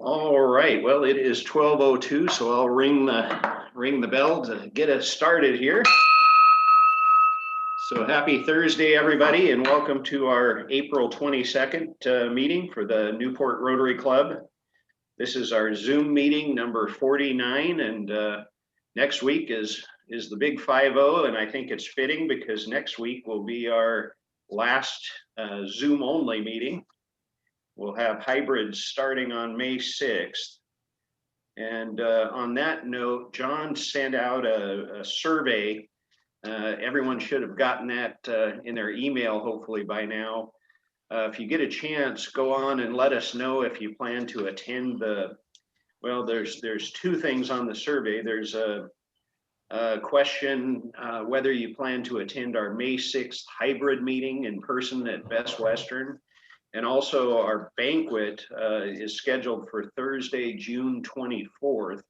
All right, well, it is 12:02, so I'll ring the bell to get us started here. So happy Thursday, everybody, and welcome to our April 22nd meeting for the Newport Rotary Club. This is our Zoom meeting number 49, and next week is the big 5-0, and I think it's fitting because next week will be our last Zoom only meeting. We'll have hybrids starting on May 6th. And on that note, John sent out a survey. Everyone should have gotten that in their email, hopefully by now. If you get a chance, go on and let us know if you plan to attend well, there's two things on the survey. There's a question whether you plan to attend our May 6th hybrid meeting in person at Best Western. And also our banquet is scheduled for Thursday, June 24th.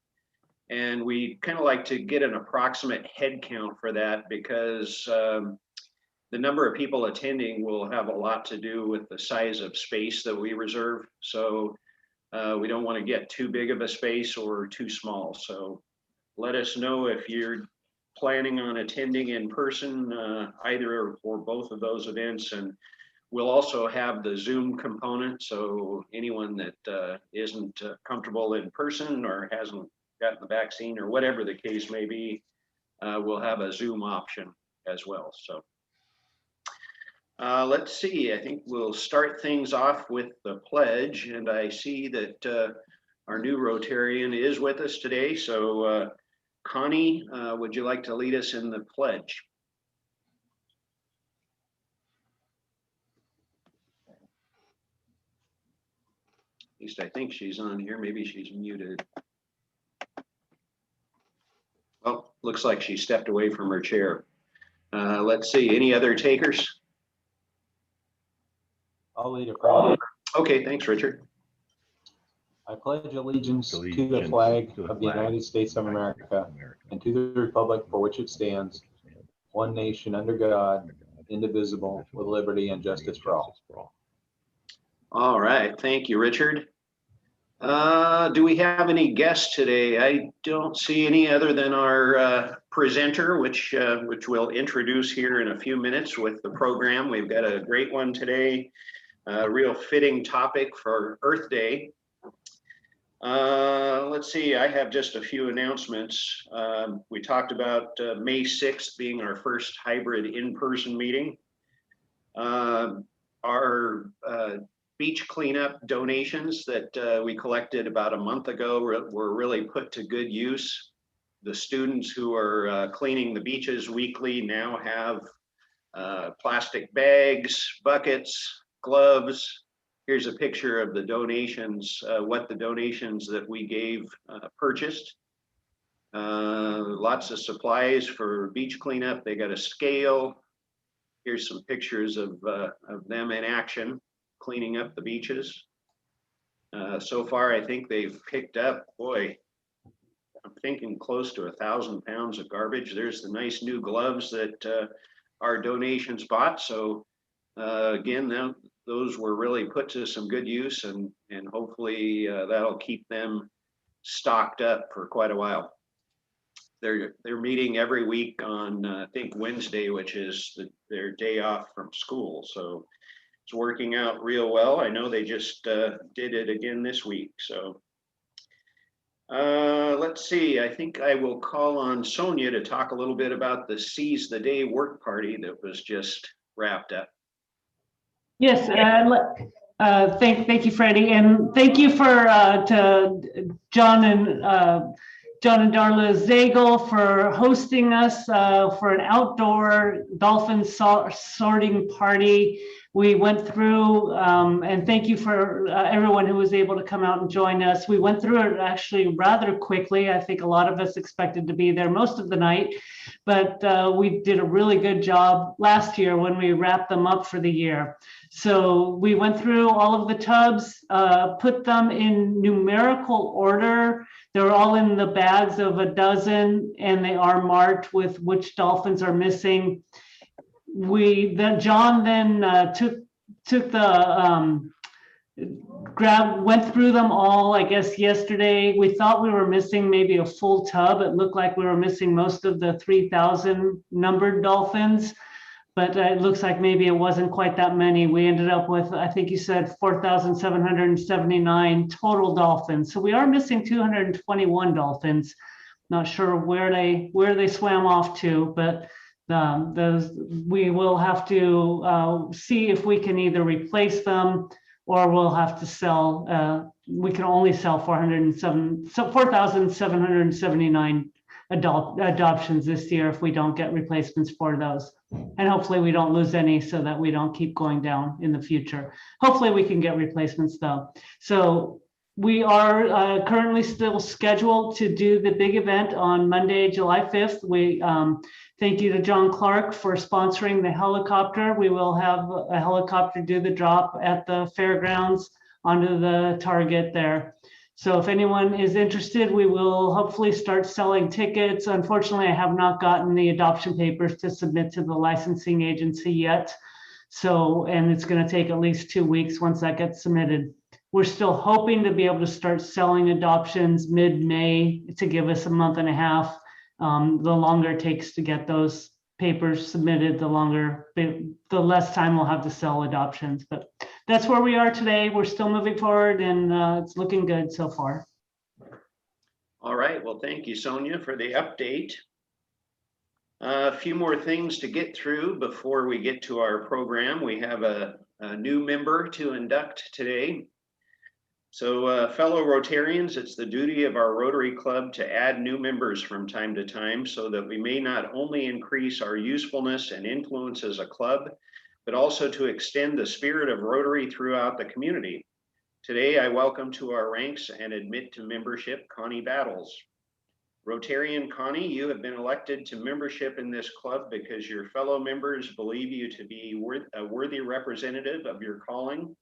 And we kind of like to get an approximate head count for that because the number of people attending will have a lot to do with the size of space that we reserve. So we don't want to get too big of a space or too small. So let us know if you're planning on attending in person, either or both of those events. And we'll also have the Zoom component, so anyone that isn't comfortable in person or hasn't gotten the vaccine or whatever the case may be, we'll have a Zoom option as well. So let's see, I think we'll start things off with the pledge, and I see that our new Rotarian is with us today. So Connie, would you like to lead us in the pledge? At least I think she's on here. Maybe she's muted. Well, looks like she stepped away from her chair. Let's see, any other takers? I'll lead it, Fred. Okay, thanks, Richard. I pledge allegiance to the flag of the United States of America and to the republic for which it stands, one nation under God, indivisible, with liberty and justice for all. All right, thank you, Richard. Do we have any guests today? I don't see any other than our presenter, which we'll introduce here in a few minutes with the program. We've got a great one today, a real fitting topic for Earth Day. Let's see, I have just a few announcements. We talked about May 6th being our first hybrid in-person meeting. Our beach cleanup donations that we collected about a month ago were really put to good use. The students who are cleaning the beaches weekly now have plastic bags, buckets, gloves. Here's a picture of the donations, what the donations that we gave purchased. Lots of supplies for beach cleanup. They got a scale. Here's some pictures of them in action, cleaning up the beaches. So far, I think they've picked up, boy, I'm thinking close to 1,000 pounds of garbage. There's the nice new gloves that our donations bought. So again, those were really put to some good use, and hopefully that'll keep them stocked up for quite a while. They're meeting every week on I think Wednesday, which is their day off from school. So it's working out real well. I know they just did it again this week. So let's see, I think I will call on Sonia to talk a little bit about the Seize the Day work party that was just wrapped up. Yes, thank you, Freddie, and thank you to John and Darla Zagel for hosting us for an outdoor dolphin sorting party. We went through, and thank you for everyone who was able to come out and join us. We went through it actually rather quickly. I think a lot of us expected to be there most of the night, but we did a really good job last year when we wrapped them up for the year. So we went through all of the tubs, put them in numerical order. They're all in the bags of a dozen, and they are marked with which dolphins are missing. John then took the went through them all, I guess, yesterday. We thought we were missing maybe a full tub. It looked like we were missing most of the 3,000 numbered dolphins, but it looks like maybe it wasn't quite that many. We ended up with, I think you said 4,779 total dolphins. So we are missing 221 dolphins. Not sure where they swam off to, but those we will have to see if we can either replace them or we'll have to sell. We can only sell 4,779 adoptions this year if we don't get replacements for those. And hopefully we don't lose any so that we don't keep going down in the future. Hopefully we can get replacements though. So we are currently still scheduled to do the big event on Monday, July 5th. We thank you to John Clark for sponsoring the helicopter. We will have a helicopter do the drop at the fairgrounds onto the target there. So if anyone is interested, we will hopefully start selling tickets. Unfortunately, I have not gotten the adoption papers to submit to the licensing agency yet. So, and it's going to take at least 2 weeks once that gets submitted. We're still hoping to be able to start selling adoptions mid-May to give us a month and a half. The longer it takes to get those papers submitted, the less time we'll have to sell adoptions. But that's where we are today. We're still moving forward and it's looking good so far. All right, well, thank you, Sonia, for the update. A few more things to get through before we get to our program. We have a new member to induct today. So fellow Rotarians, it's the duty of our Rotary Club to add new members from time to time so that we may not only increase our usefulness and influence as a club, but also to extend the spirit of Rotary throughout the community. Today, I welcome to our ranks and admit to membership Connie Battles. Rotarian Connie, you have been elected to membership in this club because your fellow members believe you to be a worthy representative of your calling,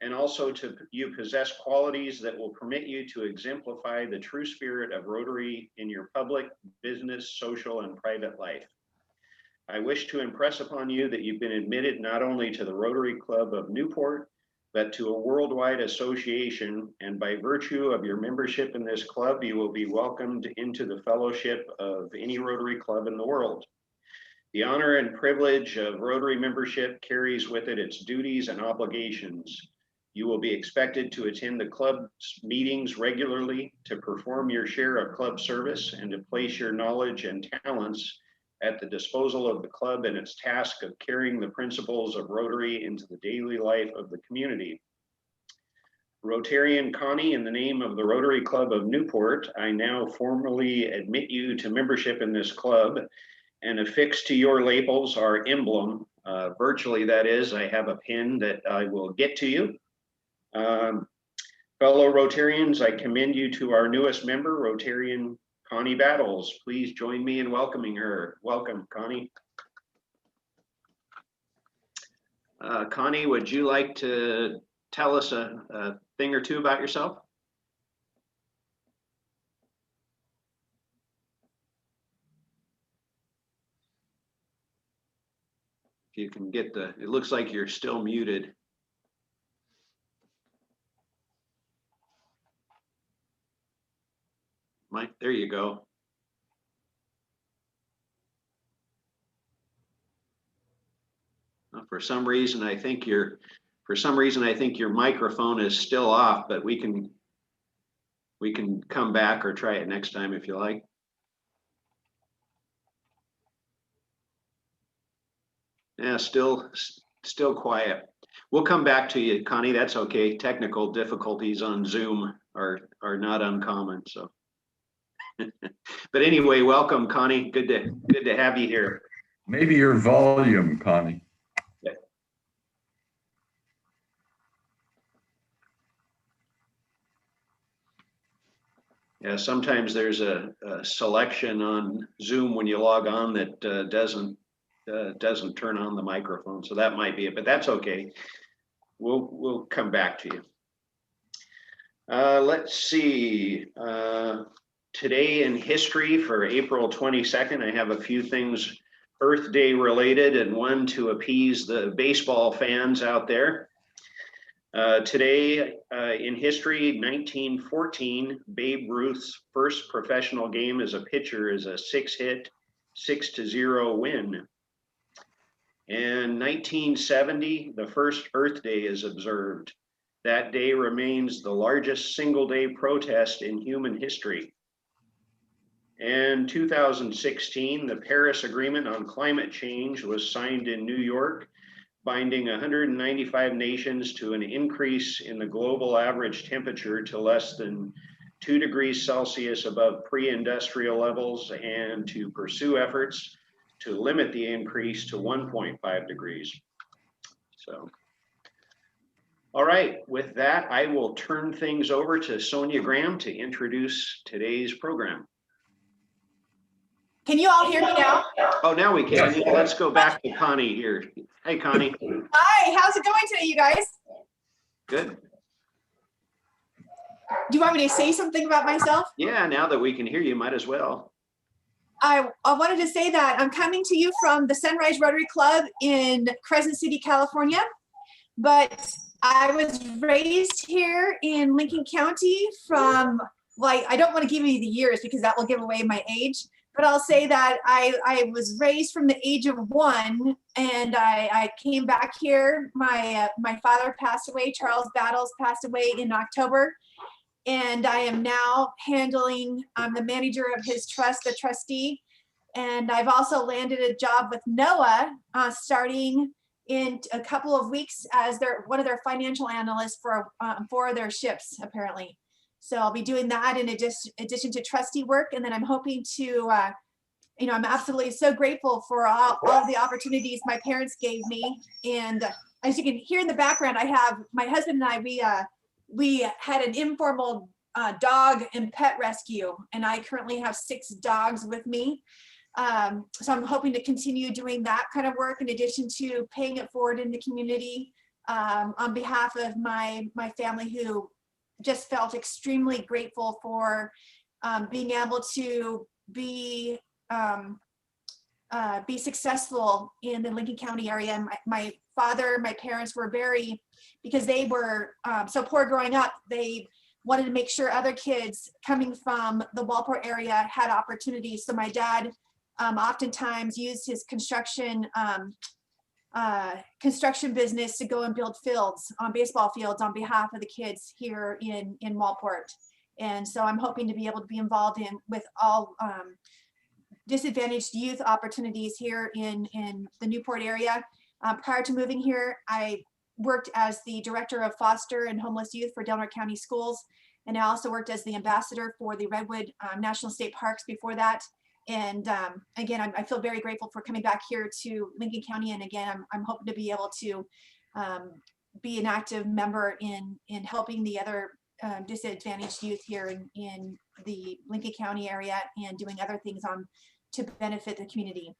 and also you possess qualities that will permit you to exemplify the true spirit of Rotary in your public, business, social, and private life. I wish to impress upon you that you've been admitted not only to the Rotary Club of Newport, but to a worldwide association, and by virtue of your membership in this club, you will be welcomed into the fellowship of any Rotary Club in the world. The honor and privilege of Rotary membership carries with it its duties and obligations. You will be expected to attend the club's meetings regularly, to perform your share of club service, and to place your knowledge and talents at the disposal of the club in its task of carrying the principles of Rotary into the daily life of the community. Rotarian Connie, in the name of the Rotary Club of Newport, I now formally admit you to membership in this club, and affixed to your labels our emblem. Virtually, that is, I have a pin that I will get to you. Fellow Rotarians, I commend you to our newest member, Rotarian Connie Battles. Please join me in welcoming her. Welcome, Connie. Connie, would you like to tell us a thing or two about yourself? If you can get it looks like you're still muted. Mike, there you go. For some reason, I think your microphone is still off, but we can come back or try it next time if you like. Yeah, still quiet. We'll come back to you, Connie. That's okay. Technical difficulties on Zoom are not uncommon. So. But anyway, welcome, Connie. Good to have you here. Maybe your volume, Connie. Yeah. Yeah, sometimes there's a selection on Zoom when you log on that doesn't turn on the microphone, so that might be it. But that's okay. We'll come back to you. Let's see. Today in history for April 22nd, I have a few things Earth Day related and one to appease the baseball fans out there. Today in history, 1914, Babe Ruth's first professional game as a pitcher is a 6-hit, 6-0 win. And 1970, the first Earth Day is observed. That day remains the largest single-day protest in human history. And 2016, the Paris Agreement on Climate Change was signed in New York, binding 195 nations to an increase in the global average temperature to less than 2 degrees Celsius above pre-industrial levels, and to pursue efforts to limit the increase to 1.5 degrees. So, all right, with that, I will turn things over to Sonia Graham to introduce today's program. Can you all hear me now? Oh, now we can. Yeah, let's go back to Connie here. Hey, Connie. Hi, how's it going today, you guys? Good. Do you want me to say something about myself? Yeah, now that we can hear you, might as well. I wanted to say that I'm coming to you from the Sunrise Rotary Club in Crescent City, California, but I was raised here in Lincoln County from, like, I don't want to give you the years because that will give away my age, but I'll say that I was raised from the age of 1, and I came back here. My father passed away. Charles Battles passed away in October, and I am now handling, I'm the manager of his trust, the trustee, and I've also landed a job with NOAA starting in a couple of weeks as one of their financial analysts for their ships, apparently. So I'll be doing that in addition to trustee work. And then I'm hoping to, I'm absolutely so grateful for all the opportunities my parents gave me. And as you can hear in the background, I have my husband and I, we had an informal dog and pet rescue. And I currently have 6 dogs with me. So I'm hoping to continue doing that kind of work in addition to paying it forward in the community on behalf of my family, who just felt extremely grateful for being able to be successful in the Lincoln County area. My father, my parents were because they were so poor growing up, they wanted to make sure other kids coming from the Walport area had opportunities. So my dad oftentimes used his construction business to go and build baseball fields on behalf of the kids here in Walport. And so I'm hoping to be able to be involved with all disadvantaged youth opportunities here in the Newport area. Prior to moving here, I worked as the director of foster and homeless youth for Delaware County Schools. And I also worked as the ambassador for the Redwood National State Parks before that. And again, I feel very grateful for coming back here to Lincoln County. And again, I'm hoping to be able to be an active member in helping the other disadvantaged youth here in the Lincoln County area and doing other things to benefit the community.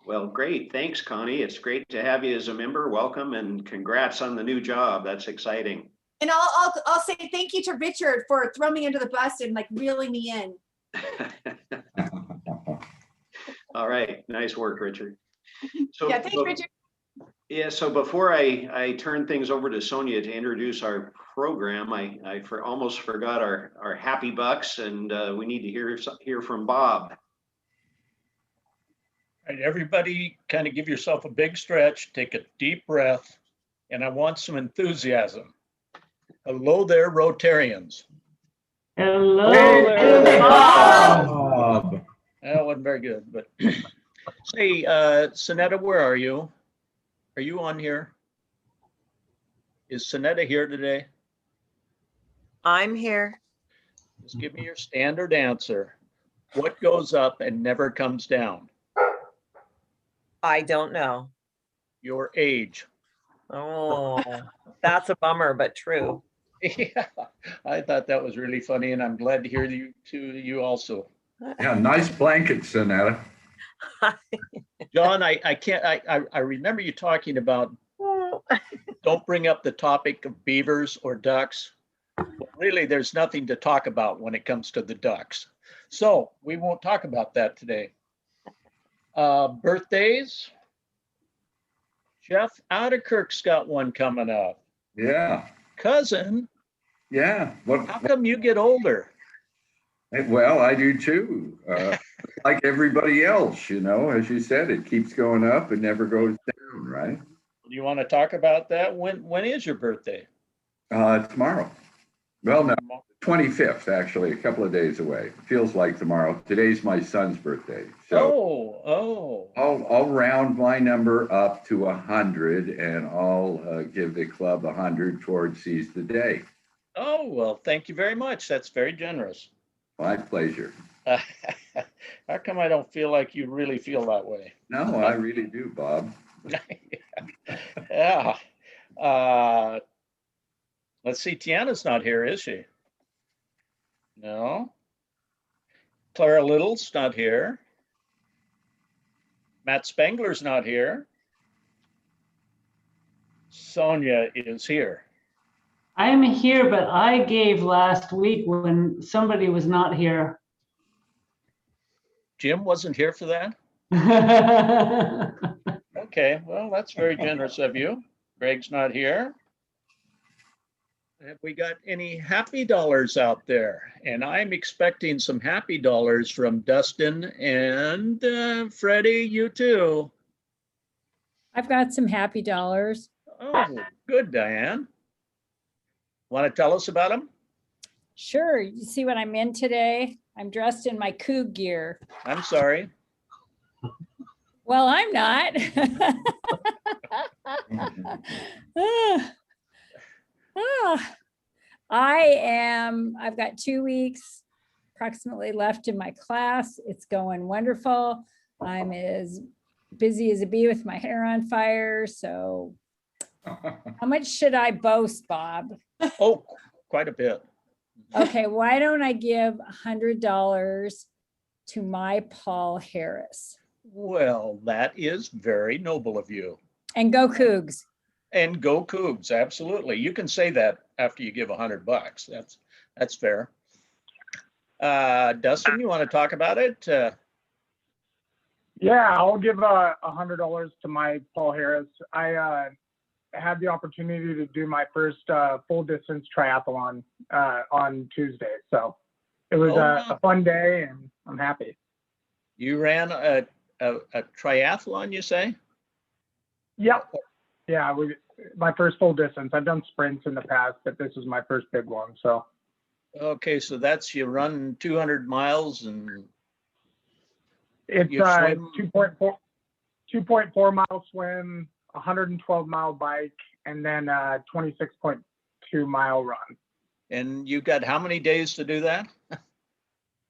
Well, great. Thanks, Connie. It's great to have you as a member. Welcome and congrats on the new job. That's exciting. And I'll say thank you to Richard for throwing me under the bus and like reeling me in. All right. Nice work, Richard. So, yeah, thanks, Richard. Yeah, so before I turn things over to Sonia to introduce our program, I almost forgot our happy bucks, and we need to hear from Bob. All right, everybody kind of give yourself a big stretch, take a deep breath, and I want some enthusiasm. Hello there, Rotarians. Hello. Bob. That wasn't very good, but say, Sonetta, where are you? Are you on here? Is Sonetta here today? I'm here. Just give me your standard answer. What goes up and never comes down? I don't know. Your age. Oh, that's a bummer, but true. Yeah, I thought that was really funny, and I'm glad to hear you also. Yeah, nice blanket, Sonetta. John, I remember you talking about don't bring up the topic of beavers or ducks. Well, really, there's nothing to talk about when it comes to the ducks. So we won't talk about that today. Birthdays. Jeff Outerkirk's got one coming up. Yeah, Cousin, yeah. how come you get older? Well, I do too. Like everybody else, as you said, it keeps going up and never goes down, right? Do you want to talk about that? When is your birthday? Tomorrow. Well, no, 25th, actually, a couple of days away. Feels like tomorrow. Today's my son's birthday. So Oh. I'll round my number up to 100 and I'll give the club 100 towards Seize the Day. Oh, well, thank you very much. That's very generous. My pleasure. How come I don't feel like you really feel that way? No, I really do, Bob. Yeah. Let's see, Tiana's not here, is she? No. Clara Little's not here. Matt Spengler's not here. Sonia is here. I'm here, but I gave last week when somebody was not here. Jim wasn't here for that? Okay, well, that's very generous of you. Greg's not here. Have we got any happy dollars out there? And I'm expecting some happy dollars from Dustin and Freddie, you too. I've got some happy dollars. Oh, good, Diane. Want to tell us about them? Sure. You see what I'm in today? I'm dressed in my Coug gear. I'm sorry. Well, I'm not. I've got 2 weeks approximately left in my class. It's going wonderful. I'm as busy as a bee with my hair on fire. So how much should I boast, Bob? Oh, quite a bit. Okay, why don't I give $100 to my Paul Harris? Well, that is very noble of you. And go Cougs. And go Cougs, absolutely. You can say that after you give $100. That's fair. Dustin, you want to talk about it? Yeah, I'll give $100 to my Paul Harris. I had the opportunity to do my first full distance triathlon on Tuesday. So it was a fun day and I'm happy. You ran a triathlon, you say? Yep. Yeah, my first full distance. I've done sprints in the past, but this is my first big one. So. Okay, so that's you run 200 miles and it's you swim? 2.4 mile swim, 112 mile bike, and then 26.2 mile run. And you got how many days to do that?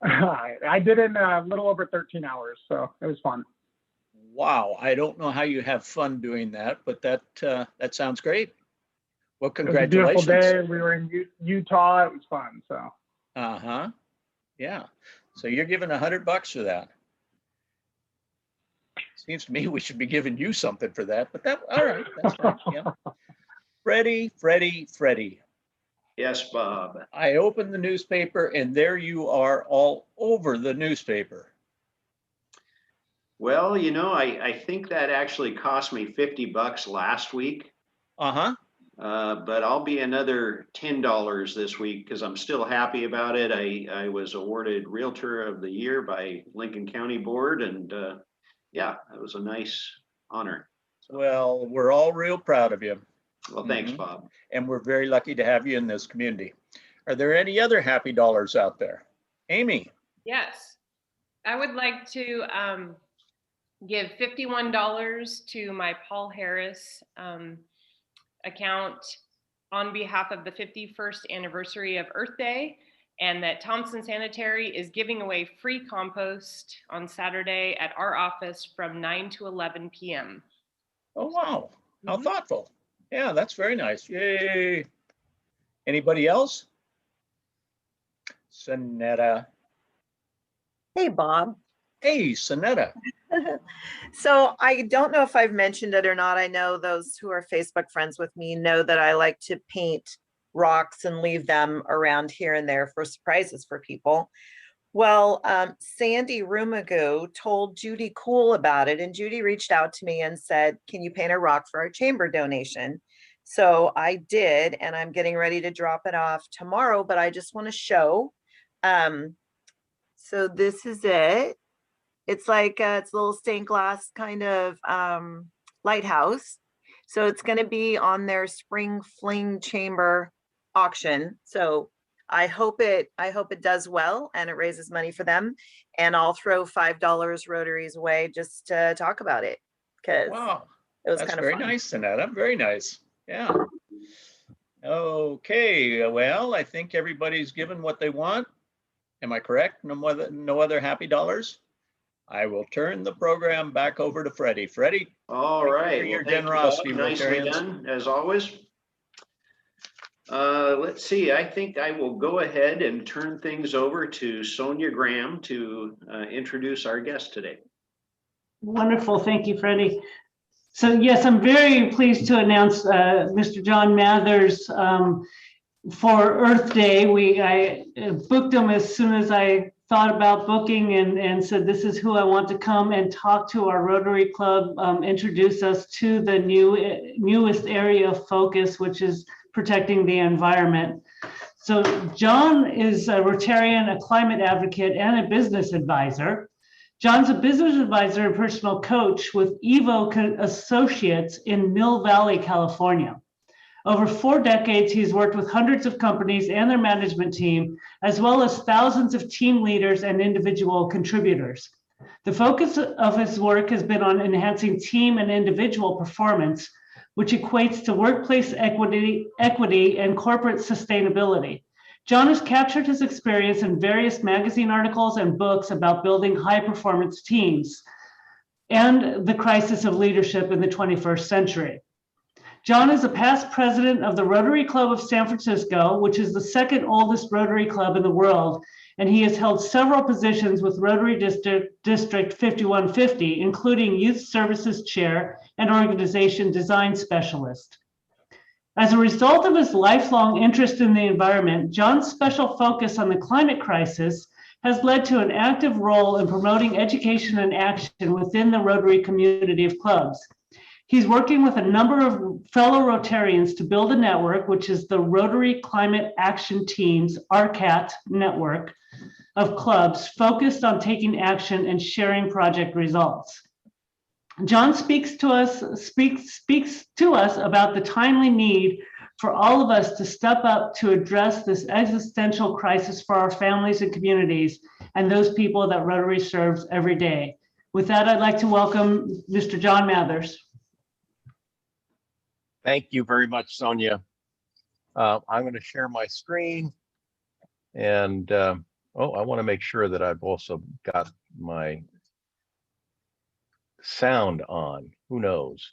I did it in a little over 13 hours, so it was fun. Wow, I don't know how you have fun doing that, but that sounds great. Well, congratulations. It was a beautiful day. We were in Utah. It was fun. So. Uh-huh. Yeah. So you're giving $100 for that. Seems to me we should be giving you something for that, but all right. That's fine. Yeah. Freddie. Yes, Bob. I opened the newspaper and there you are all over the newspaper. Well, I think that actually cost me $50 last week. Uh-huh. But I'll be another $10 this week because I'm still happy about it. I was awarded Realtor of the Year by Lincoln County Board, and yeah, it was a nice honor. Well, we're all real proud of you. Well, thanks, Bob. And we're very lucky to have you in this community. Are there any other happy dollars out there? Amy? Yes, I would like to give $51 to my Paul Harris account on behalf of the 51st anniversary of Earth Day, and that Thompson Sanitary is giving away free compost on Saturday at our office from 9 to 11 p.m. Oh, wow. How thoughtful. Yeah, that's very nice. Yay. Anybody else? Sonetta. Hey, Bob. Hey, Sonetta. So I don't know if I've mentioned it or not. I know those who are Facebook friends with me know that I like to paint rocks and leave them around here and there for surprises for people. Well, Sandy Rumago told Judy Cool about it, and Judy reached out to me and said, can you paint a rock for our chamber donation? So I did, and I'm getting ready to drop it off tomorrow, but I just want to show. So this is it. It's like it's a little stained glass kind of lighthouse. So it's going to be on their spring fling chamber auction. So I hope it does well and it raises money for them. And I'll throw $5 Rotary's way just to talk about it, because Wow, it was that's kind of very fun. nice, Annetta. Very nice. Yeah. Okay, well, I think everybody's given what they want. Am I correct? No other happy dollars? I will turn the program back over to Freddie. Freddie, All thank you right. for your Well, thank you, generosity, Bob. Nicely Rotarians. done, as always. Let's see, I think I will go ahead and turn things over to Sonia Graham to introduce our guest today. Wonderful. Thank you, Freddie. So yes, I'm very pleased to announce Mr. John Mathers for Earth Day. I booked him as soon as I thought about booking and said, this is who I want to come and talk to our Rotary Club, introduce us to the newest area of focus, which is protecting the environment. So John is a Rotarian, a climate advocate, and a business advisor. John's a business advisor and personal coach with Evo Associates in Mill Valley, California. Over 4 decades, he's worked with hundreds of companies and their management team, as well as thousands of team leaders and individual contributors. The focus of his work has been on enhancing team and individual performance, which equates to workplace equity and corporate sustainability. John has captured his experience in various magazine articles and books about building high-performance teams and the crisis of leadership in the 21st century. John is a past president of the Rotary Club of San Francisco, which is the second oldest Rotary Club in the world, and he has held several positions with Rotary District 5150, including Youth Services Chair and Organization Design Specialist. As a result of his lifelong interest in the environment, John's special focus on the climate crisis has led to an active role in promoting education and action within the Rotary community of clubs. He's working with a number of fellow Rotarians to build a network, which is the Rotary Climate Action Team's RCAT network of clubs focused on taking action and sharing project results. John speaks to us about the timely need for all of us to step up to address this existential crisis for our families and communities and those people that Rotary serves every day. With that, I'd like to welcome Mr. John Mathers. Thank you very much, Sonia. I'm going to share my screen, and I want to make sure that I've also got my sound on. Who knows?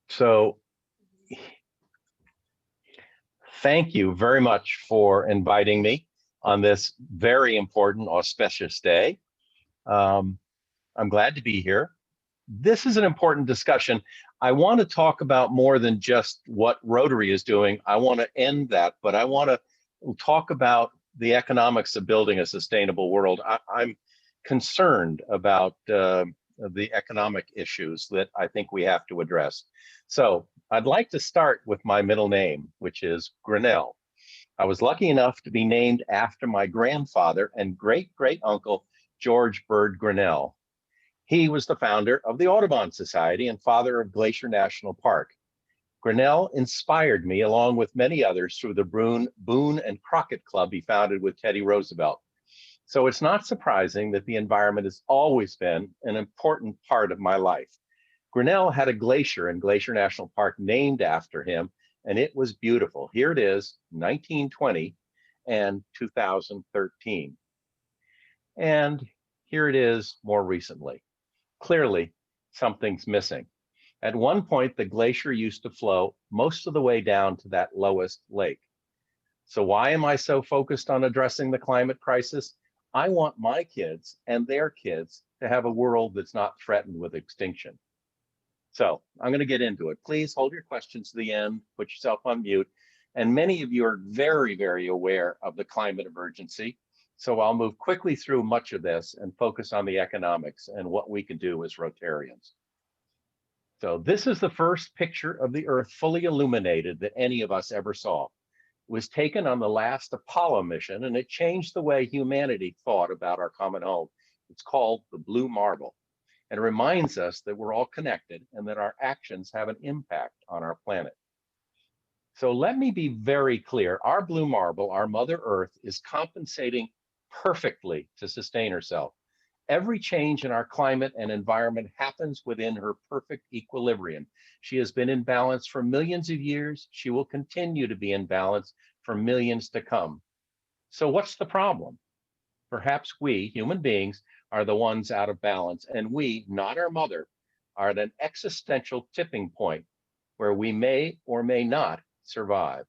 So thank you very much for inviting me on this very important, auspicious day. I'm glad to be here. This is an important discussion. I want to talk about more than just what Rotary is doing. I want to end that, but I want to talk about the economics of building a sustainable world. I'm concerned about the economic issues that I think we have to address. So I'd like to start with my middle name, which is Grinnell. I was lucky enough to be named after my grandfather and great-great uncle, George Bird Grinnell. He was the founder of the Audubon Society and father of Glacier National Park. Grinnell inspired me, along with many others, through the Boone and Crockett Club he founded with Teddy Roosevelt. So it's not surprising that the environment has always been an important part of my life. Grinnell had a glacier in Glacier National Park named after him, and it was beautiful. Here it is, 1920 and 2013. And here it is more recently. Clearly, something's missing. At one point, the glacier used to flow most of the way down to that lowest lake. So why am I so focused on addressing the climate crisis? I want my kids and their kids to have a world that's not threatened with extinction. So I'm going to get into it. Please hold your questions to the end, put yourself on mute. And many of you are very, very aware of the climate emergency. So I'll move quickly through much of this and focus on the economics and what we can do as Rotarians. So this is the first picture of the Earth fully illuminated that any of us ever saw. It was taken on the last Apollo mission, and it changed the way humanity thought about our common home. It's called the blue marble, and it reminds us that we're all connected and that our actions have an impact on our planet. So let me be very clear. Our blue marble, our Mother Earth, is compensating perfectly to sustain herself. Every change in our climate and environment happens within her perfect equilibrium. She has been in balance for millions of years. She will continue to be in balance for millions to come. So what's the problem? Perhaps we, human beings, are the ones out of balance, and we, not our mother, are at an existential tipping point where we may or may not survive.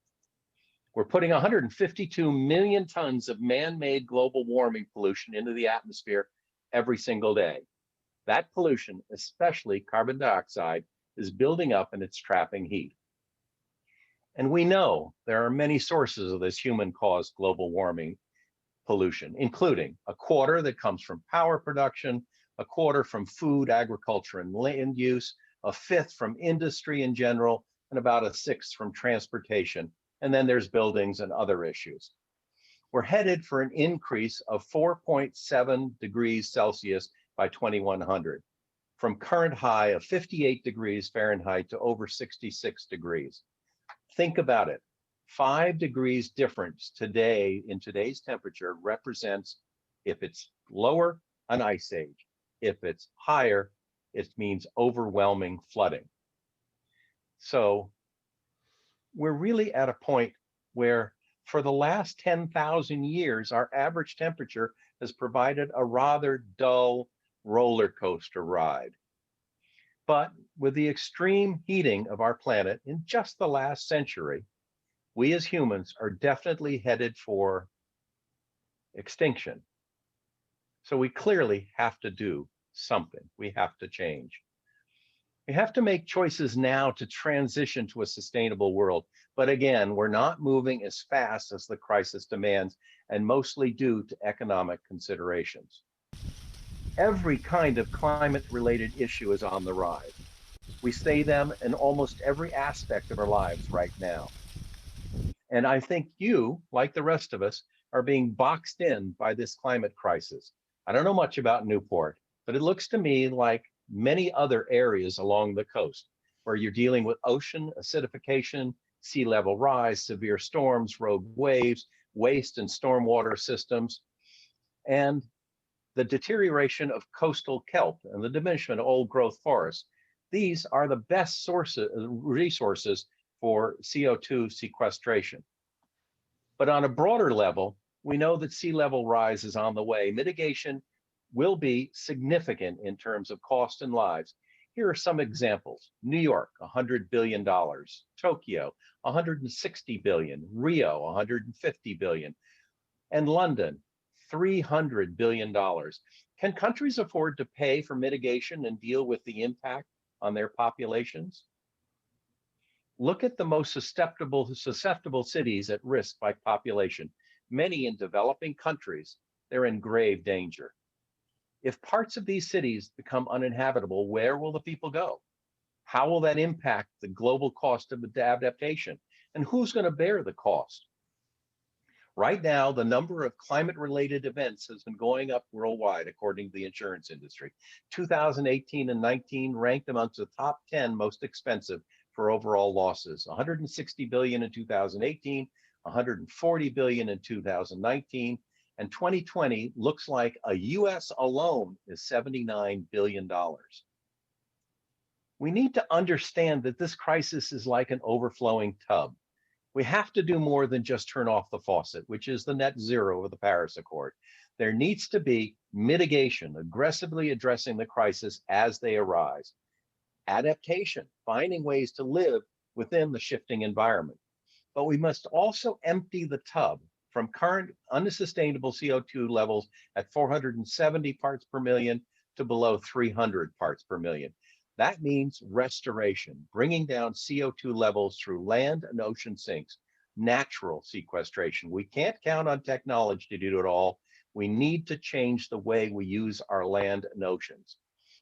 We're putting 152 million tons of man-made global warming pollution into the atmosphere every single day. That pollution, especially carbon dioxide, is building up and it's trapping heat. And we know there are many sources of this human-caused global warming pollution, including a quarter that comes from power production, a quarter from food, agriculture, and land use, a fifth from industry in general, and about a sixth from transportation. And then there's buildings and other issues. We're headed for an increase of 4.7 degrees Celsius by 2100, from current high of 58 degrees Fahrenheit to over 66 degrees. Think about it. 5 degrees difference today in today's temperature represents, if it's lower, an ice age. If it's higher, it means overwhelming flooding. So we're really at a point where for the last 10,000 years, our average temperature has provided a rather dull roller coaster ride. But with the extreme heating of our planet in just the last century, we as humans are definitely headed for extinction. So we clearly have to do something. We have to change. We have to make choices now to transition to a sustainable world. But again, we're not moving as fast as the crisis demands, and mostly due to economic considerations. Every kind of climate-related issue is on the rise. We see them in almost every aspect of our lives right now. And I think you, like the rest of us, are being boxed in by this climate crisis. I don't know much about Newport, but it looks to me like many other areas along the coast where you're dealing with ocean acidification, sea level rise, severe storms, rogue waves, waste and stormwater systems, and the deterioration of coastal kelp and the diminishment of old growth forests. These are the best resources for CO2 sequestration. But on a broader level, we know that sea level rise is on the way. Mitigation will be significant in terms of cost and lives. Here are some examples. New York, $100 billion. Tokyo, $160 billion. Rio, $150 billion. And London, $300 billion. Can countries afford to pay for mitigation and deal with the impact on their populations? Look at the most susceptible cities at risk by population. Many in developing countries, they're in grave danger. If parts of these cities become uninhabitable, where will the people go? How will that impact the global cost of the adaptation? And who's going to bear the cost? Right now, the number of climate-related events has been going up worldwide, according to the insurance industry. 2018 and 19 ranked amongst the top 10 most expensive for overall losses. 160 billion in 2018, 140 billion in 2019, and 2020 looks like a US alone is $79 billion. We need to understand that this crisis is like an overflowing tub. We have to do more than just turn off the faucet, which is the net zero of the Paris Accord. There needs to be mitigation, aggressively addressing the crisis as they arise. Adaptation, finding ways to live within the shifting environment. But we must also empty the tub from current unsustainable CO2 levels at 470 parts per million to below 300 parts per million. That means restoration, bringing down CO2 levels through land and ocean sinks, natural sequestration. We can't count on technology to do it all. We need to change the way we use our land and oceans.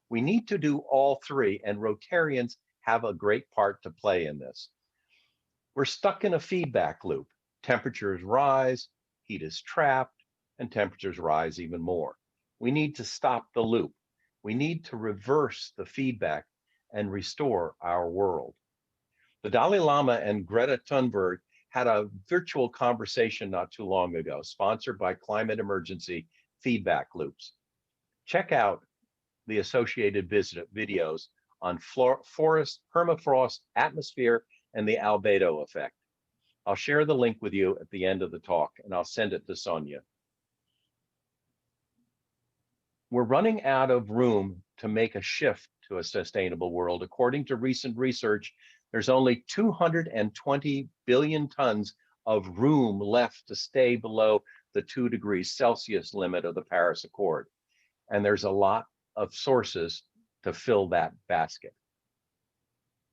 We need to do all three, and Rotarians have a great part to play in this. We're stuck in a feedback loop. Temperatures rise, heat is trapped, and temperatures rise even more. We need to stop the loop. We need to reverse the feedback and restore our world. The Dalai Lama and Greta Thunberg had a virtual conversation not too long ago, sponsored by Climate Emergency Feedback Loops. Check out the associated videos on forest, permafrost, atmosphere, and the albedo effect. I'll share the link with you at the end of the talk, and I'll send it to Sonia. We're running out of room to make a shift to a sustainable world. According to recent research, there's only 220 billion tons of room left to stay below the 2 degrees Celsius limit of the Paris Accord. And there's a lot of sources to fill that basket.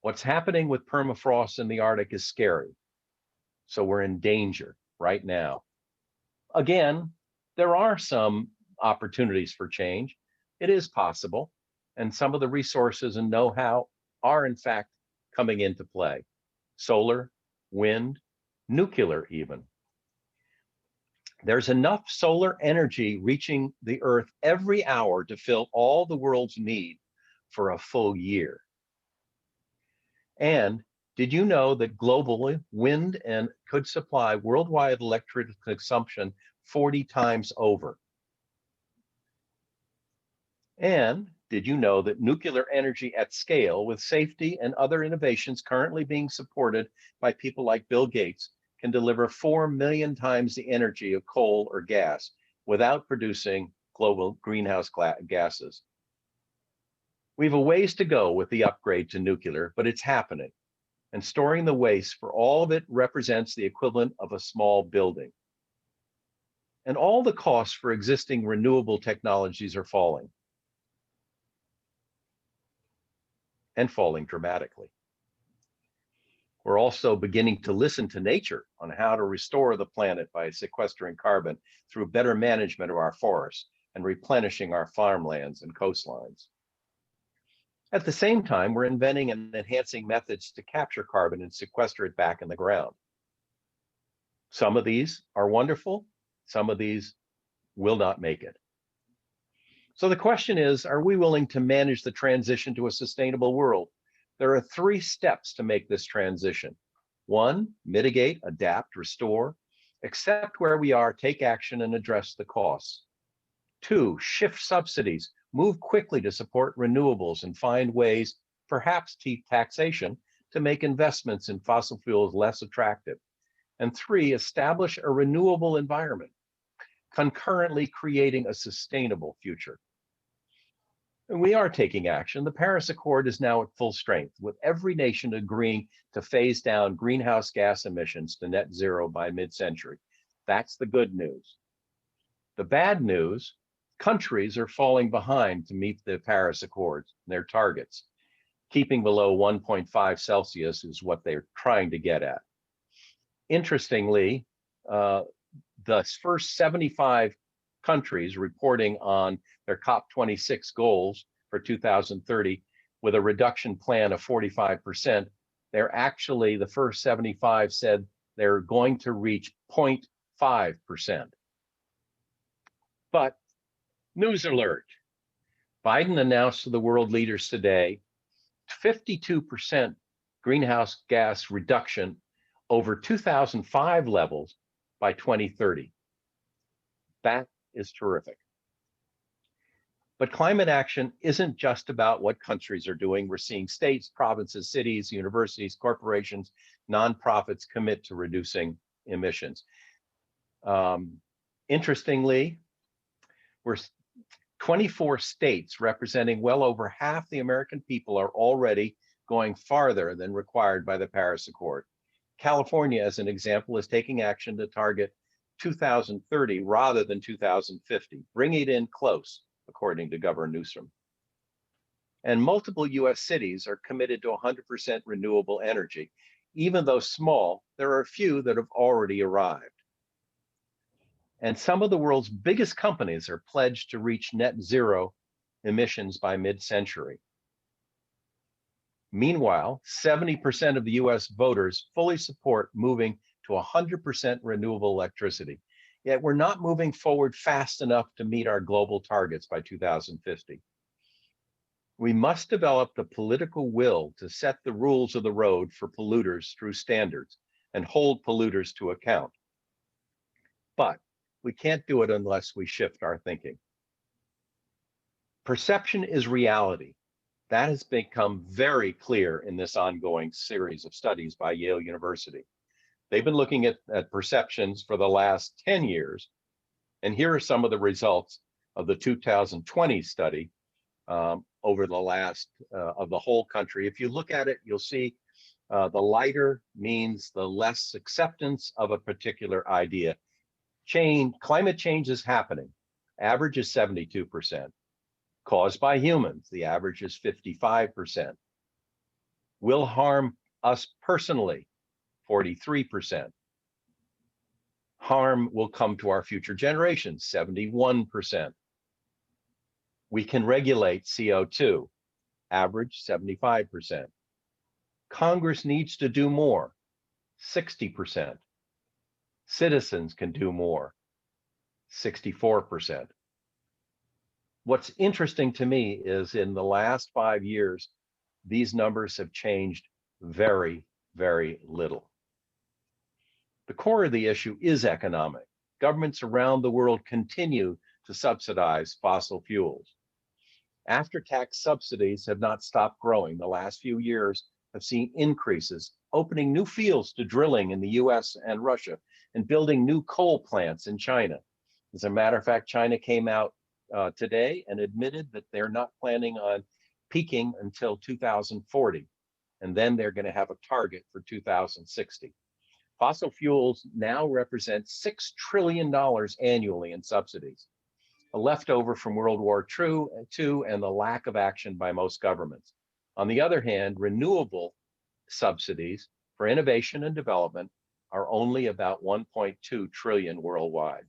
What's happening with permafrost in the Arctic is scary. So we're in danger right now. Again, there are some opportunities for change. It is possible. And some of the resources and know-how are in fact coming into play. Solar, wind, nuclear even. There's enough solar energy reaching the Earth every hour to fill all the world's need for a full year. And did you know that globally, wind and could supply worldwide electric consumption 40 times over? And did you know that nuclear energy at scale with safety and other innovations currently being supported by people like Bill Gates can deliver 4 million times the energy of coal or gas without producing global greenhouse gases? We have a ways to go with the upgrade to nuclear, but it's happening. And storing the waste for all of it represents the equivalent of a small building. And all the costs for existing renewable technologies are falling. And falling dramatically. We're also beginning to listen to nature on how to restore the planet by sequestering carbon through better management of our forests and replenishing our farmlands and coastlines. At the same time, we're inventing and enhancing methods to capture carbon and sequester it back in the ground. Some of these are wonderful, some of these will not make it. So the question is, are we willing to manage the transition to a sustainable world? There are 3 steps to make this transition. 1, mitigate, adapt, restore, accept where we are, take action, and address the costs. 2, shift subsidies, move quickly to support renewables and find ways, perhaps taxation, to make investments in fossil fuels less attractive. And 3, establish a renewable environment, concurrently creating a sustainable future. And we are taking action. The Paris Accord is now at full strength, with every nation agreeing to phase down greenhouse gas emissions to net zero by mid-century. That's the good news. The bad news, countries are falling behind to meet the Paris Accord, their targets. Keeping below 1.5 Celsius is what they're trying to get at. Interestingly, the first 75 countries reporting on their COP26 goals for 2030 with a reduction plan of 45%, they're actually, the first 75 said they're going to reach 0.5%. But news alert, Biden announced to the world leaders today 52% greenhouse gas reduction over 2005 levels by 2030. That is terrific. But climate action isn't just about what countries are doing. We're seeing states, provinces, cities, universities, corporations, nonprofits commit to reducing emissions. Interestingly, we're 24 states representing well over half the American people are already going farther than required by the Paris Accord. California, as an example, is taking action to target 2030 rather than 2050, bringing it in close, according to Governor Newsom. And multiple US cities are committed to 100% renewable energy. Even though small, there are a few that have already arrived. And some of the world's biggest companies are pledged to reach net zero emissions by mid-century. Meanwhile, 70% of the US voters fully support moving to 100% renewable electricity. Yet we're not moving forward fast enough to meet our global targets by 2050. We must develop the political will to set the rules of the road for polluters through standards and hold polluters to account. But we can't do it unless we shift our thinking. Perception is reality. That has become very clear in this ongoing series of studies by Yale University. They've been looking at perceptions for the last 10 years. And here are some of the results of the 2020 study over the last of the whole country. If you look at it, you'll see the lighter means the less acceptance of a particular idea. Climate change is happening. Average is 72%. Caused by humans, the average is 55%. Will harm us personally, 43%. Harm will come to our future generations, 71%. We can regulate CO2, average 75%. Congress needs to do more, 60%. Citizens can do more, 64%. What's interesting to me is in the last 5 years, these numbers have changed very, very little. The core of the issue is economic. Governments around the world continue to subsidize fossil fuels. After-tax subsidies have not stopped growing. The last few years have seen increases, opening new fields to drilling in the US and Russia, and building new coal plants in China. As a matter of fact, China came out today and admitted that they're not planning on peaking until 2040. And then they're going to have a target for 2060. Fossil fuels now represent $6 trillion annually in subsidies, a leftover from World War II and the lack of action by most governments. On the other hand, renewable subsidies for innovation and development are only about 1.2 trillion worldwide.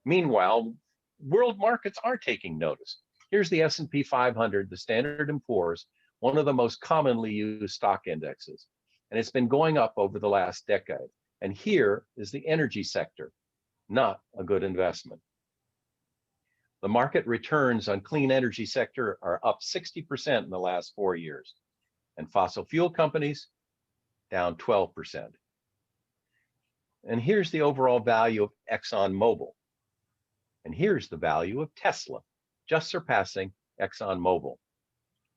Meanwhile, world markets are taking notice. Here's the S&P 500, the Standard & Poor's, one of the most commonly used stock indexes. And it's been going up over the last decade. And here is the energy sector, not a good investment. The market returns on clean energy sector are up 60% in the last 4 years. And fossil fuel companies, down 12%. And here's the overall value of ExxonMobil. And here's the value of Tesla, just surpassing ExxonMobil.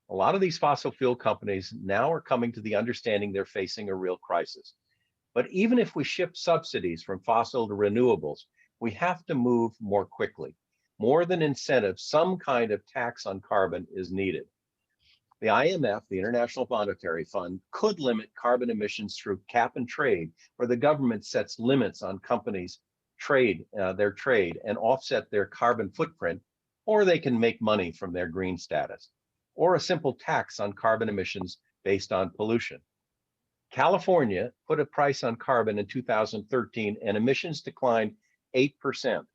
A lot of these fossil fuel companies now are coming to the understanding they're facing a real crisis. But even if we shift subsidies from fossil to renewables, we have to move more quickly. More than incentives, some kind of tax on carbon is needed. The IMF, the International Monetary Fund, could limit carbon emissions through cap and trade, where the government sets limits on companies' their trade and offset their carbon footprint, or they can make money from their green status, or a simple tax on carbon emissions based on pollution. California put a price on carbon in 2013 and emissions declined 8%.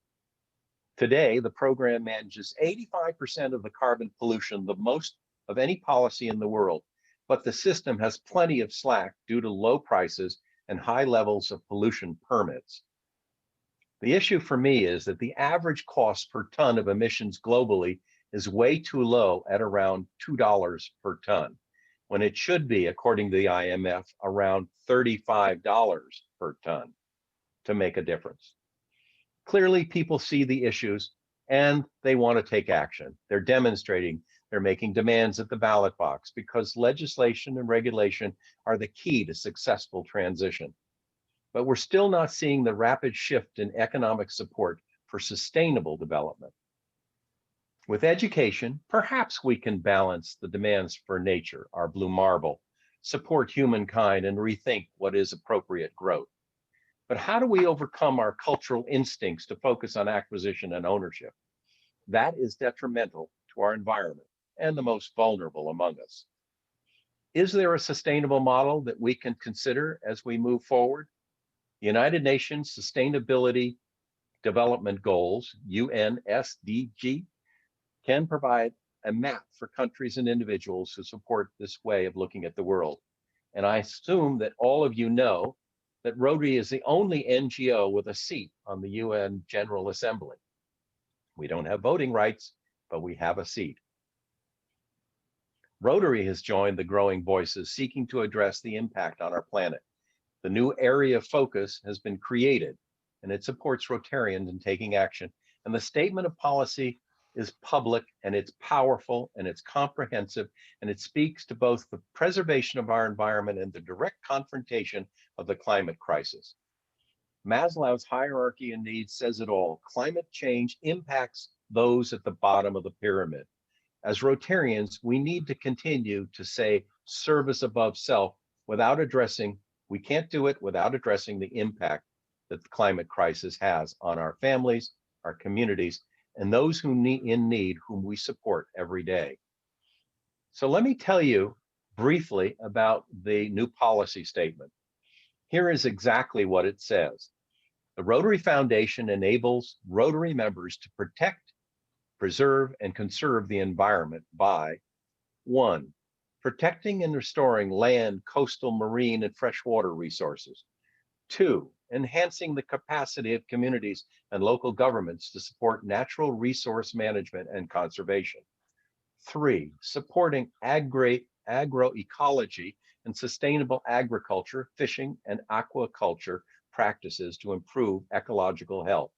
Today, the program manages 85% of the carbon pollution, the most of any policy in the world, but the system has plenty of slack due to low prices and high levels of pollution permits. The issue for me is that the average cost per ton of emissions globally is way too low at around $2 per ton, when it should be, according to the IMF, around $35 per ton to make a difference. Clearly, people see the issues and they want to take action. They're demonstrating, they're making demands at the ballot box because legislation and regulation are the key to successful transition. But we're still not seeing the rapid shift in economic support for sustainable development. With education, perhaps we can balance the demands for nature, our blue marble, support humankind, and rethink what is appropriate growth. But how do we overcome our cultural instincts to focus on acquisition and ownership? That is detrimental to our environment and the most vulnerable among us. Is there a sustainable model that we can consider as we move forward? The United Nations Sustainability Development Goals, UN SDG, can provide a map for countries and individuals who support this way of looking at the world. And I assume that all of you know that Rotary is the only NGO with a seat on the UN General Assembly. We don't have voting rights, but we have a seat. Rotary has joined the growing voices seeking to address the impact on our planet. The new area of focus has been created, and it supports Rotarians in taking action. And the statement of policy is public, and it's powerful, and it's comprehensive, and it speaks to both the preservation of our environment and the direct confrontation of the climate crisis. Maslow's hierarchy of needs says it all. Climate change impacts those at the bottom of the pyramid. As Rotarians, we need to continue to say service above self without addressing, we can't do it without addressing the impact that the climate crisis has on our families, our communities, and those who in need whom we support every day. So let me tell you briefly about the new policy statement. Here is exactly what it says. The Rotary Foundation enables Rotary members to protect, preserve, and conserve the environment by 1, protecting and restoring land, coastal, marine, and freshwater resources. 2, enhancing the capacity of communities and local governments to support natural resource management and conservation. 3, supporting agroecology and sustainable agriculture, fishing, and aquaculture practices to improve ecological health.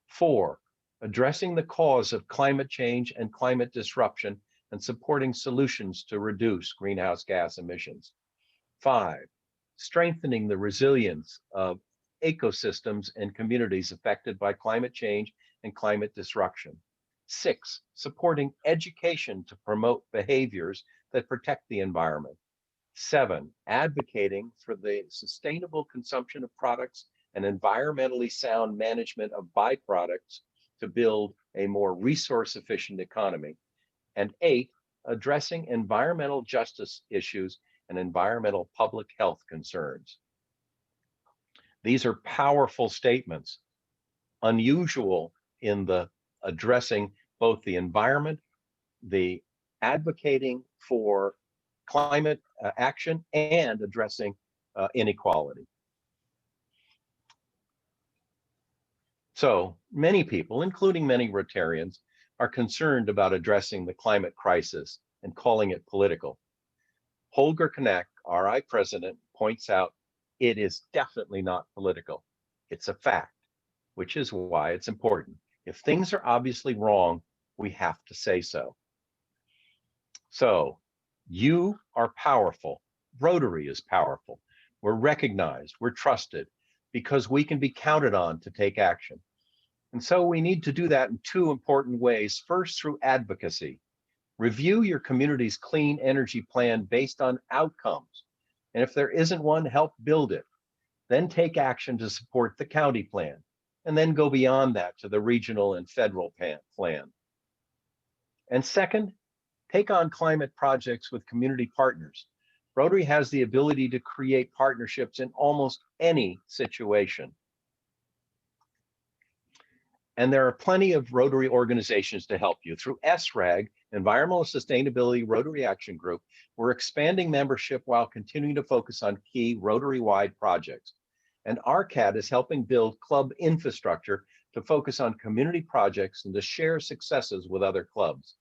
4, addressing the cause of climate change and climate disruption and supporting solutions to reduce greenhouse gas emissions. 5, strengthening the resilience of ecosystems and communities affected by climate change and climate disruption. 6, supporting education to promote behaviors that protect the environment. 7, advocating for the sustainable consumption of products and environmentally sound management of byproducts to build a more resource-efficient economy. And 8, addressing environmental justice issues and environmental public health concerns. These are powerful statements, unusual in the addressing both the environment, the advocating for climate action, and addressing inequality. So many people, including many Rotarians, are concerned about addressing the climate crisis and calling it political. Holger Knack, RI president, points out it is definitely not political. It's a fact, which is why it's important. If things are obviously wrong, we have to say so. So you are powerful. Rotary is powerful. We're recognized, we're trusted, because we can be counted on to take action. And so we need to do that in 2 important ways. First, through advocacy. Review your community's clean energy plan based on outcomes. And if there isn't one, help build it. Then take action to support the county plan. And then go beyond that to the regional and federal plan. And second, take on climate projects with community partners. Rotary has the ability to create partnerships in almost any situation. And there are plenty of Rotary organizations to help you. Through SRAG, Environmental Sustainability Rotary Action Group, we're expanding membership while continuing to focus on key Rotary-wide projects. And RCAD is helping build club infrastructure to focus on community projects and to share successes with other clubs.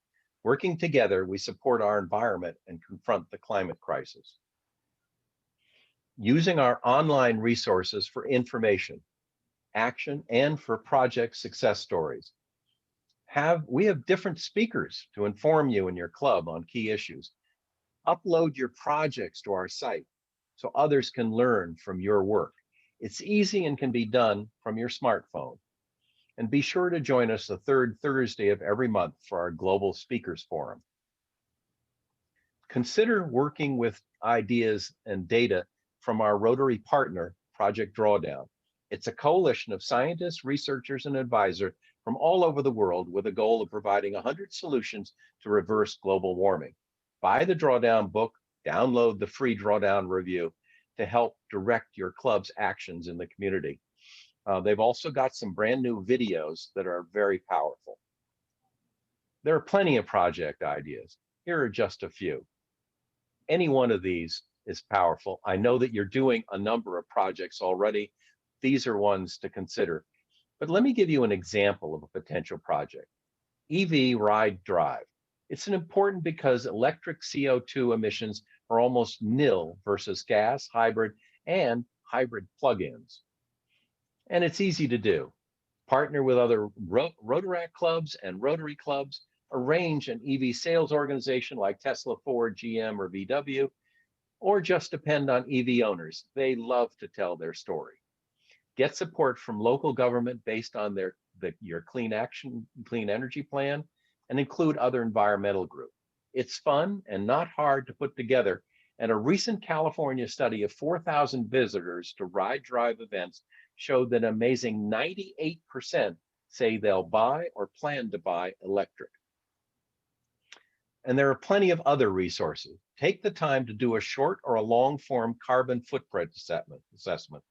Working together, we support our environment and confront the climate crisis. Using our online resources for information, action, and for project success stories. We have different speakers to inform you and your club on key issues. Upload your projects to our site so others can learn from your work. It's easy and can be done from your smartphone. And be sure to join us the 3rd Thursday of every month for our Global Speakers Forum. Consider working with ideas and data from our Rotary partner, Project Drawdown. It's a coalition of scientists, researchers, and advisors from all over the world with a goal of providing 100 solutions to reverse global warming. Buy the Drawdown book, download the free Drawdown review to help direct your club's actions in the community. They've also got some brand new videos that are very powerful. There are plenty of project ideas. Here are just a few. Any one of these is powerful. I know that you're doing a number of projects already. These are ones to consider. But let me give you an example of a potential project. EV ride drive. It's important because electric CO2 emissions are almost nil versus gas, hybrid, and hybrid plug-ins. And it's easy to do. Partner with other Rotary clubs and Rotary clubs, arrange an EV sales organization like Tesla, Ford, GM, or VW, or just depend on EV owners. They love to tell their story. Get support from local government based on your clean energy plan, and include other environmental groups. It's fun and not hard to put together. And a recent California study of 4,000 visitors to ride drive events showed that an amazing 98% say they'll buy or plan to buy electric. And there are plenty of other resources. Take the time to do a short or a long form carbon footprint assessment.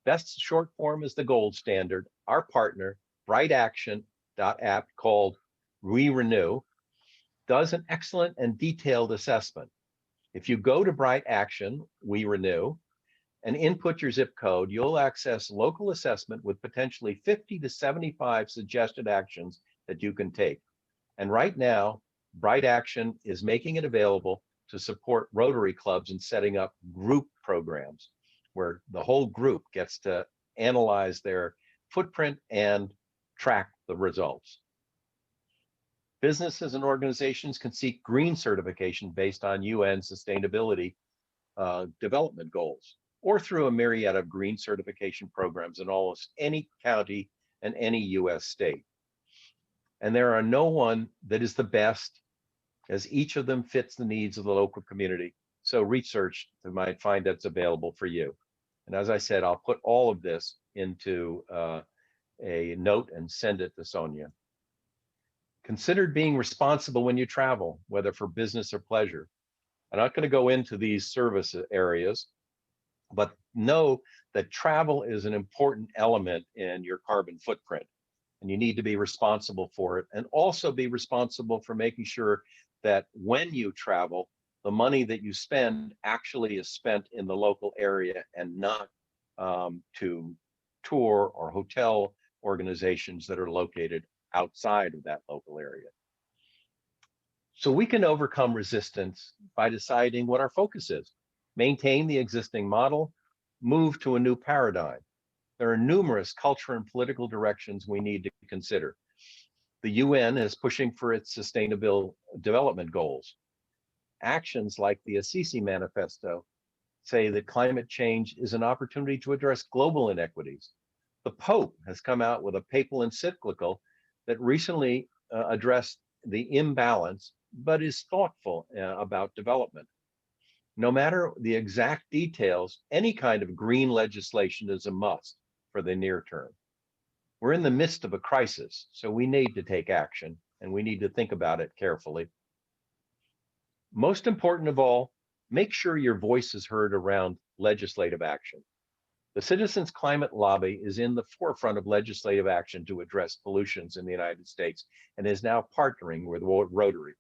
Best short form is the gold standard. Our partner, BrightAction.app, called We Renew, does an excellent and detailed assessment. If you go to Bright Action, We Renew, and input your zip code, you'll access local assessment with potentially 50 to 75 suggested actions that you can take. And right now, Bright Action is making it available to support Rotary clubs in setting up group programs where the whole group gets to analyze their footprint and track the results. Businesses and organizations can seek green certification based on UN sustainability development goals, or through a myriad of green certification programs in almost any county and any US state. And there are no one that is the best, as each of them fits the needs of the local community. So research that might find that's available for you. And as I said, I'll put all of this into a note and send it to Sonia. Consider being responsible when you travel, whether for business or pleasure. I'm not going to go into these service areas, but know that travel is an important element in your carbon footprint, and you need to be responsible for it, and also be responsible for making sure that when you travel, the money that you spend actually is spent in the local area and not to tour or hotel organizations that are located outside of that local area. So we can overcome resistance by deciding what our focus is. Maintain the existing model, move to a new paradigm. There are numerous cultural and political directions we need to consider. The UN is pushing for its sustainable development goals. Actions like the Assisi Manifesto say that climate change is an opportunity to address global inequities. The Pope has come out with a papal encyclical that recently addressed the imbalance, but is thoughtful about development. No matter the exact details, any kind of green legislation is a must for the near term. We're in the midst of a crisis, so we need to take action, and we need to think about it carefully. Most important of all, make sure your voice is heard around legislative action. The Citizens Climate Lobby is in the forefront of legislative action to address pollutions in the United States and is now partnering with Rotary.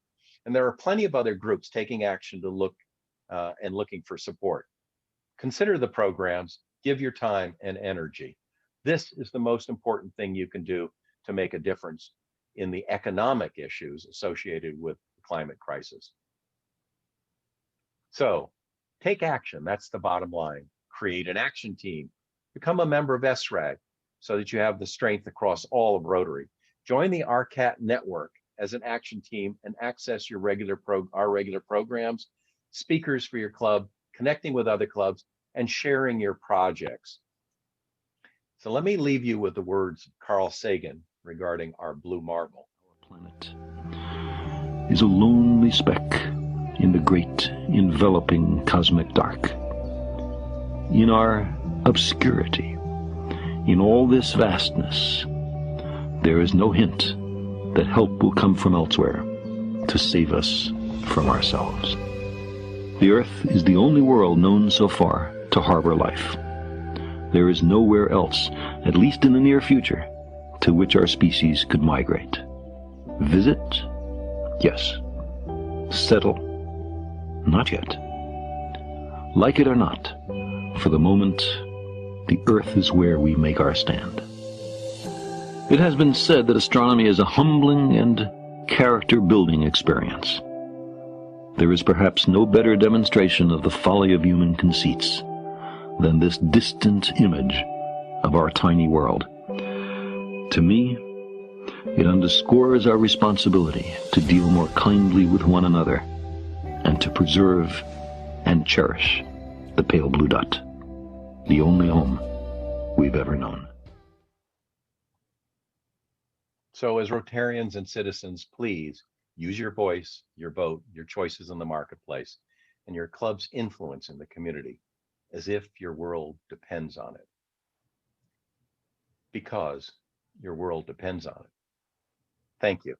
And there are plenty of other groups taking action to look and looking for support. Consider the programs, give your time and energy. This is the most important thing you can do to make a difference in the economic issues associated with the climate crisis. So take action, that's the bottom line. Create an action team, become a member of SRAG so that you have the strength across all of Rotary. Join the RCAT network as an action team and access your our regular programs, speakers for your club, connecting with other clubs, and sharing your projects. So let me leave you with the words of Carl Sagan regarding our blue marble. Our planet is a lonely speck in the great enveloping cosmic dark. In our obscurity, in all this vastness, there is no hint that help will come from elsewhere to save us from ourselves. The Earth is the only world known so far to harbor life. There is nowhere else, at least in the near future, to which our species could migrate. Visit Yes. Settle? Not yet. Like it or not, for the moment, the earth is where we make our stand. It has been said that astronomy is a humbling and character-building experience. There is perhaps no better demonstration of the folly of human conceits than this distant image of our tiny world. To me, it underscores our responsibility to deal more kindly with one another and to preserve and cherish the pale blue dot, the only home we've ever known. So as Rotarians and citizens, please use your voice, your vote, your choices in the marketplace, and your club's influence in the community as if your world depends on it. Because your world depends on it. Thank you.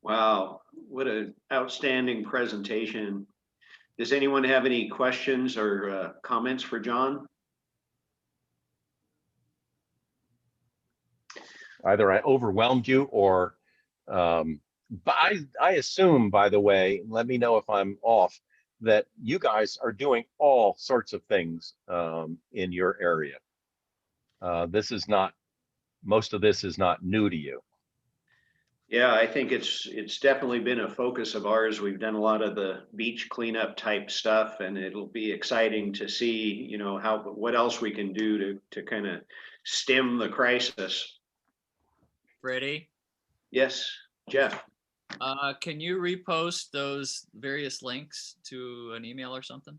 Wow, what an outstanding presentation. Does anyone have any questions or comments for John? Either I overwhelmed you or, but I assume, by the way, let me know if I'm off, that you guys are doing all sorts of things in your area. Most of this is not new to you. Yeah, I think it's definitely been a focus of ours. We've done a lot of the beach cleanup type stuff, and it'll be exciting to see, you know, what else we can do to kind of stem the crisis. Freddie? Yes, Jeff. Can you repost those various links to an email or something?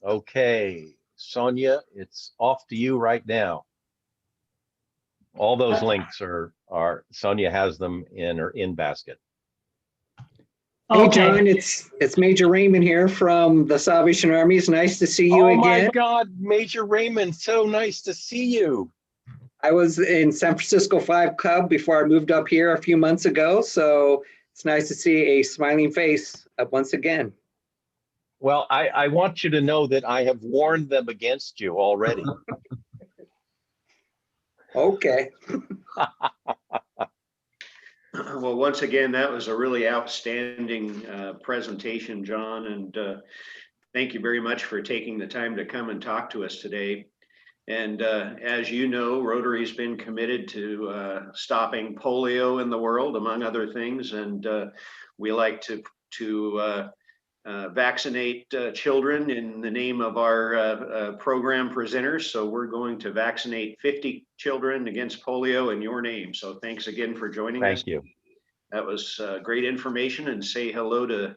Okay, Sonia, it's off to you right now. All those links are Sonia has them in her in basket. Hey John, it's Major Raymond here from the Salvation Army. It's nice to see you again. Oh my God, Major Raymond, so nice to see you. I was in San Francisco 5 Club before I moved up here a few months ago, so it's nice to see a smiling face once again. Well, I want you to know that I have warned them against you already. Okay. Well, once again, that was a really outstanding presentation, John, and thank you very much for taking the time to come and talk to us today. And as you know, Rotary's been committed to stopping polio in the world, among other things, and we like to vaccinate children in the name of our program presenters. So we're going to vaccinate 50 children against polio in your name. So thanks again for joining us. Thank you. That was great information, and say hello to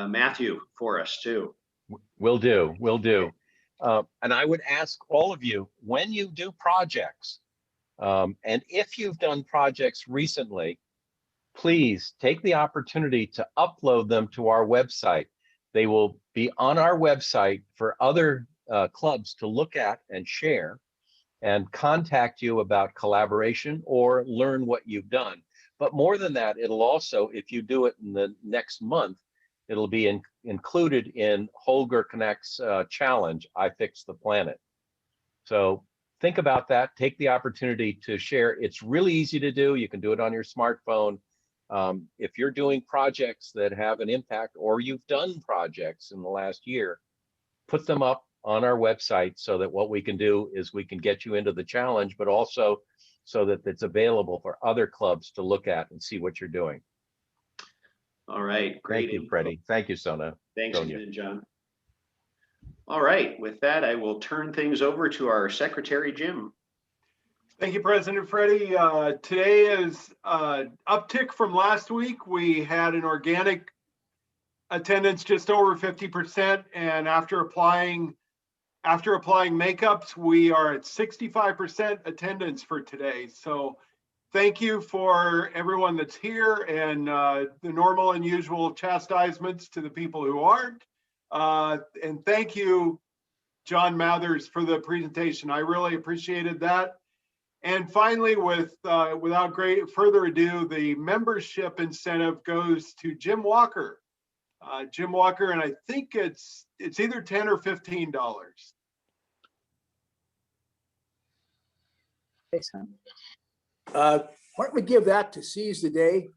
Matthew for us too. Will do, will do. And I would ask all of you, when you do projects, and if you've done projects recently, please take the opportunity to upload them to our website. They will be on our website for other clubs to look at and share and contact you about collaboration or learn what you've done. But more than that, it'll also, if you do it in the next month, it'll be included in Holger Connect's challenge, I Fix the Planet. So think about that. Take the opportunity to share. It's really easy to do. You can do it on your smartphone. If you're doing projects that have an impact, or you've done projects in the last year, put them up on our website so that what we can do is we can get you into the challenge, but also so that it's available for other clubs to look at and see what you're doing. All right, great. Thank you, Freddie. Thank you, Sonia. Thanks again, John. All right, with that, I will turn things over to our secretary, Jim. Thank you, President Freddie. Today is uptick from last week. We had an organic attendance just over 50%, and after applying makeups, we are at 65% attendance for today. So thank you for everyone that's here, and the normal and usual chastisements to the people who aren't. And thank you, John Mathers, for the presentation. I really appreciated that. And finally, without further ado, the membership incentive goes to Jim Walker. Jim Walker, and I think it's either $10 or $15. Why don't we give that to Seize the Day?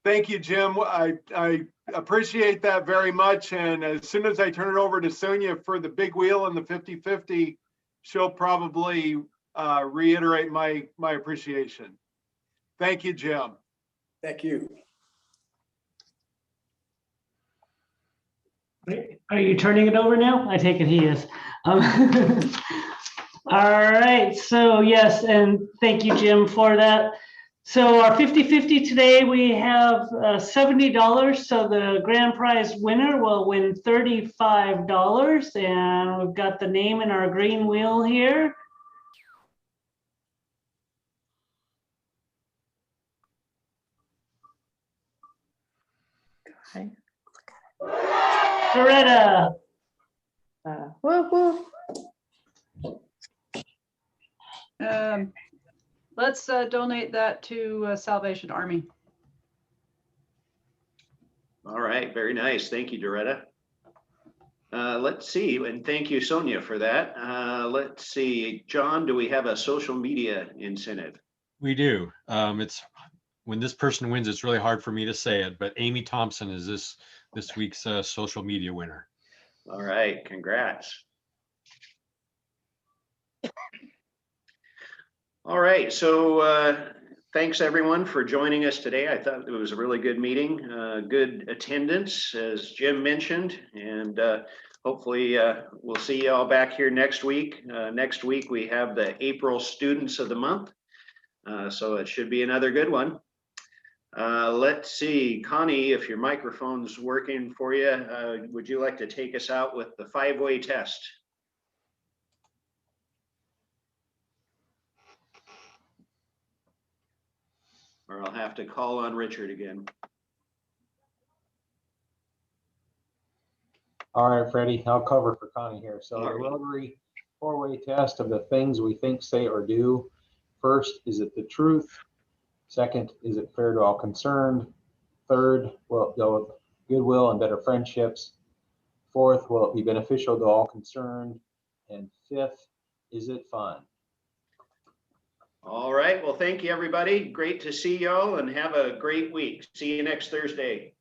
Thank you, Jim. I appreciate that very much. And as soon as I turn it over to Sonia for the big wheel and the 50-50, she'll probably reiterate my appreciation. Thank you, Jim. Thank you. Are you turning it over now? I take it he is. All right, so yes, and thank you, Jim, for that. So our 50-50 today, we have $70. So the grand prize winner will win $35. And we've got the name in our green wheel here. Okay. Loretta. Let's donate that to Salvation Army. All right, very nice. Thank you, Doretta. Let's see, and thank you, Sonia, for that. Let's see, John, do we have a social media incentive? We do. It's when this person wins, it's really hard for me to say it, but Amy Thompson is this week's social media winner. All right, congrats. All right, so thanks everyone for joining us today. I thought it was a really good meeting, good attendance, as Jim mentioned, and hopefully we'll see you all back here next week. Next week we have the April Students of the Month, so it should be another good one. Let's see, Connie, if your microphone's working for you, would you like to take us out with the 5-way test? Or I'll have to call on Richard again. All right, Freddie, I'll cover for Connie here. So the Rotary 4-way test of the things we think, say, or do. First, is it the truth? Second, is it fair to all concerned? Third, will it build goodwill and better friendships? Fourth, will it be beneficial to all concerned? And fifth, is it fun? All right, well, thank you, everybody. Great to see y'all and have a great week. See you next Thursday.